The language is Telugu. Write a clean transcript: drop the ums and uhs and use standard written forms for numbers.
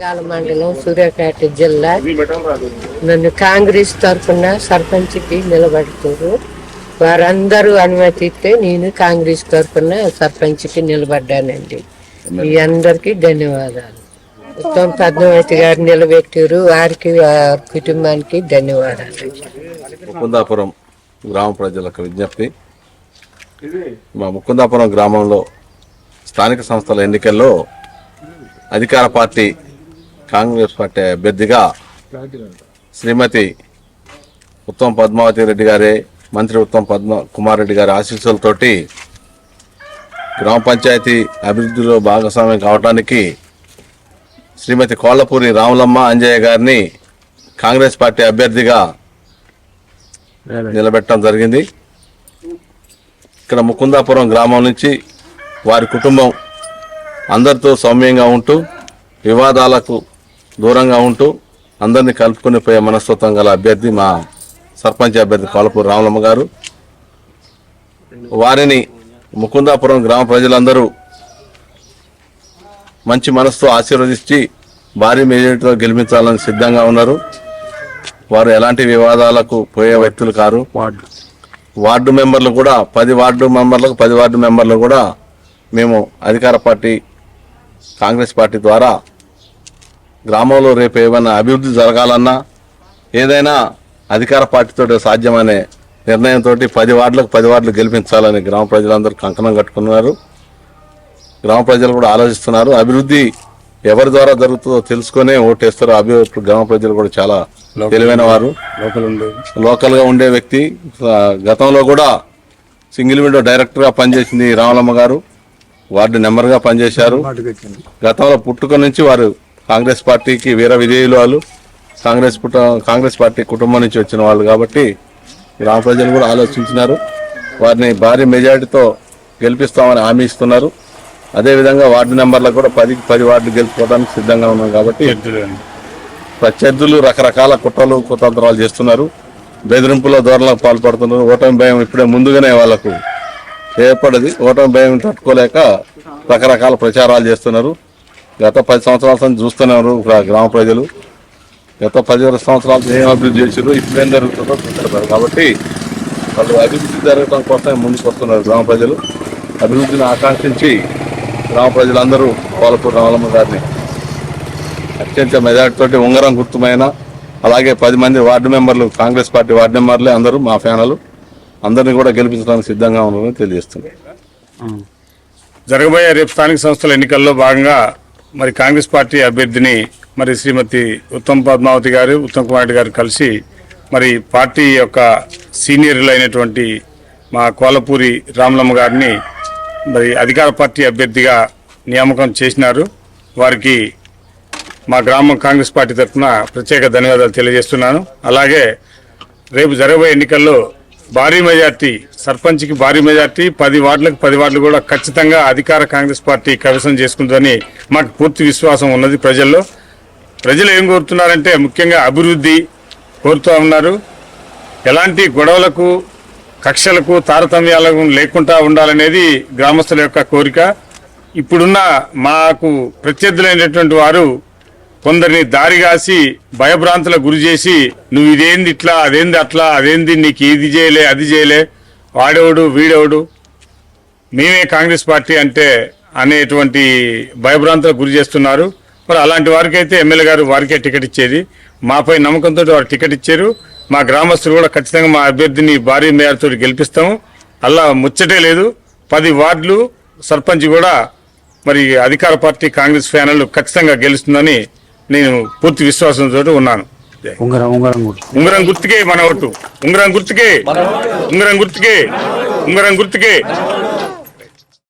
నంద్యాల మండలం సూర్యాపేట జిల్లా. నన్ను కాంగ్రెస్ తరఫున సర్పంచ్కి నిలబడుతున్నారు. వారందరూ అనుమతి ఇస్తే నేను కాంగ్రెస్ తరఫున సర్పంచ్కి నిలబడ్డానండి. మీ అందరికీ ధన్యవాదాలు. ఉత్తమ్ పద్మావతి గారు నిలబెట్టారు, వారికి కుటుంబానికి ధన్యవాదాలు. ముకుందాపురం గ్రామ ప్రజలకు విజ్ఞప్తి. మా ముకుందాపురం గ్రామంలో స్థానిక సంస్థల ఎన్నికల్లో అధికార పార్టీ కాంగ్రెస్ పార్టీ అభ్యర్థిగా శ్రీమతి ఉత్తమ్ పద్మావతి రెడ్డి గారే, మంత్రి ఉత్తమ్ కుమార్ రెడ్డి గారి ఆశీస్సులతోటి గ్రామ పంచాయతీ అభివృద్ధిలో భాగస్వామ్యం కావడానికి శ్రీమతి కోళ్లపూరి రాములమ్మ అంజయ్య గారిని కాంగ్రెస్ పార్టీ అభ్యర్థిగా నిలబెట్టడం జరిగింది. ఇక్కడ ముకుందాపురం గ్రామం నుంచి వారి కుటుంబం అందరితో సౌమ్యంగా ఉంటూ, వివాదాలకు దూరంగా ఉంటూ అందరినీ కలుపుకొని పోయే మనస్తత్వం గల అభ్యర్థి మా సర్పంచ్ అభ్యర్థి కోళ్లపూరి రాములమ్మ గారు. వారిని ముకుందాపురం గ్రామ ప్రజలందరూ మంచి మనసుతో ఆశీర్వదించి భారీ మెజారిటీతో గెలిపించాలని సిద్ధంగా ఉన్నారు. వారు ఎలాంటి వివాదాలకు పోయే వ్యక్తులు కారు. వార్డు మెంబర్లు కూడా 10 వార్డు మెంబర్లు కూడా మేము అధికార పార్టీ కాంగ్రెస్ పార్టీ ద్వారా గ్రామంలో రేపు ఏమైనా అభివృద్ధి జరగాలన్నా ఏదైనా అధికార పార్టీతో సాధ్యమనే నిర్ణయంతో 10 వార్డులు గెలిపించాలని గ్రామ ప్రజలందరూ కంకణం కట్టుకున్నారు. గ్రామ ప్రజలు కూడా ఆలోచిస్తున్నారు. అభివృద్ధి ఎవరి ద్వారా జరుగుతుందో తెలుసుకునే ఓటేస్తారు. అభివృద్ధి గ్రామ ప్రజలు కూడా చాలా తెలివైన వారు, లోకల్గా ఉండే వ్యక్తి. గతంలో కూడా సింగిల్ విండో డైరెక్టర్గా పనిచేసింది రాములమ్మ గారు, వార్డు నెంబర్గా పనిచేశారు. గతంలో పుట్టుక నుంచి వారు కాంగ్రెస్ పార్టీకి వీర విధేయులు. వాళ్ళు కాంగ్రెస్ పార్టీ కుటుంబం నుంచి వచ్చిన వాళ్ళు కాబట్టి గ్రామ ప్రజలు కూడా ఆలోచించినారు. వారిని భారీ మెజారిటీతో గెలిపిస్తామని హామీ ఇస్తున్నారు. అదేవిధంగా వార్డు నెంబర్లకు కూడా 10 వార్డులు గెలుపుకోవడానికి సిద్ధంగా ఉన్నాం. కాబట్టి ప్రత్యర్థులు రకరకాల కుట్రలు కుతంత్రాలు చేస్తున్నారు, బెదిరింపుల ధోరణులకు పాల్పడుతున్నారు. ఓటమి భయం ఇప్పుడే ముందుగానే వాళ్లకు ఏర్పడది. ఓటమి భయం తట్టుకోలేక రకరకాల ప్రచారాలు చేస్తున్నారు. గత 10 సంవత్సరాల నుంచి చూస్తున్నారు గ్రామ ప్రజలు. గత 10 సంవత్సరాలు ఏం అభివృద్ధి చేశారు, ఇప్పుడేం జరుగుతుందో చూస్తున్నారు. కాబట్టి వాళ్ళు అభివృద్ధి జరగడం కోసం ముందుకు వస్తున్నారు గ్రామ ప్రజలు. అభివృద్ధిని ఆకాంక్షించి గ్రామ ప్రజలందరూ కోళ్లపూరి రాములమ్మ గారిని అత్యంత మెజార్టీతోటి ఉంగరం గుర్తుమైన, అలాగే 10 మంది వార్డు మెంబర్లు కాంగ్రెస్ పార్టీ వార్డు మెంబర్లే అందరూ మా ఫ్యానలు, అందరినీ కూడా గెలిపించడానికి సిద్ధంగా ఉన్నారని తెలియజేస్తుంది. జరగబోయే రేపు స్థానిక సంస్థల ఎన్నికల్లో భాగంగా మరి కాంగ్రెస్ పార్టీ అభ్యర్థిని మరి శ్రీమతి ఉత్తమ్ పద్మావతి గారు, ఉత్తమ్ కుమార్ రెడ్డి గారు కలిసి మరి పార్టీ యొక్క సీనియర్లు అయినటువంటి మా కోళ్లపూరి రాములమ్మ గారిని మరి అధికార పార్టీ అభ్యర్థిగా నియామకం చేసినారు. వారికి మా గ్రామం కాంగ్రెస్ పార్టీ తరఫున ప్రత్యేక ధన్యవాదాలు తెలియజేస్తున్నాను. అలాగే రేపు జరగబోయే ఎన్నికల్లో భారీ మెజార్టీ, సర్పంచ్కి భారీ మెజార్టీ, 10 వార్డులు కూడా ఖచ్చితంగా అధికార కాంగ్రెస్ పార్టీ కైవసం చేసుకుంటుందని మాకు పూర్తి విశ్వాసం ఉన్నది. ప్రజలు ఏం కోరుతున్నారంటే ముఖ్యంగా అభివృద్ధి కోరుతూ ఉన్నారు. ఎలాంటి గొడవలకు, కక్షలకు, తారతమ్యాలకు లేకుండా ఉండాలనేది గ్రామస్తుల యొక్క కోరిక. ఇప్పుడున్న మాకు ప్రత్యర్థులైనటువంటి వారు కొందరిని దారిగాసి భయభ్రాంతులకు గురి చేసి, నువ్వు ఇదేంది ఇట్లా, అదేంది అట్లా, అదేంది నీకు ఇది చేయలే, అది చేయలే, వాడేవాడు వీడేవాడు, మేమే కాంగ్రెస్ పార్టీ అంటే అనేటువంటి భయభ్రాంతులకు గురి చేస్తున్నారు. మరి అలాంటి వారికైతే ఎమ్మెల్యే గారు వారికే టికెట్ ఇచ్చేది. మాపై నమ్మకంతో వారు టికెట్ ఇచ్చారు. మా గ్రామస్తులు కూడా ఖచ్చితంగా మా అభ్యర్థిని భారీ మేరతో గెలిపిస్తాము. అలా ముచ్చటే లేదు. 10 వార్డులు సర్పంచ్ కూడా మరి అధికార పార్టీ కాంగ్రెస్ ఫ్యానల్ ఖచ్చితంగా గెలుస్తుందని నేను పూర్తి విశ్వాసంతో ఉన్నాను. ఉంగరం గుర్తుకే మన ఓటు, ఉంగరం గుర్తుకే.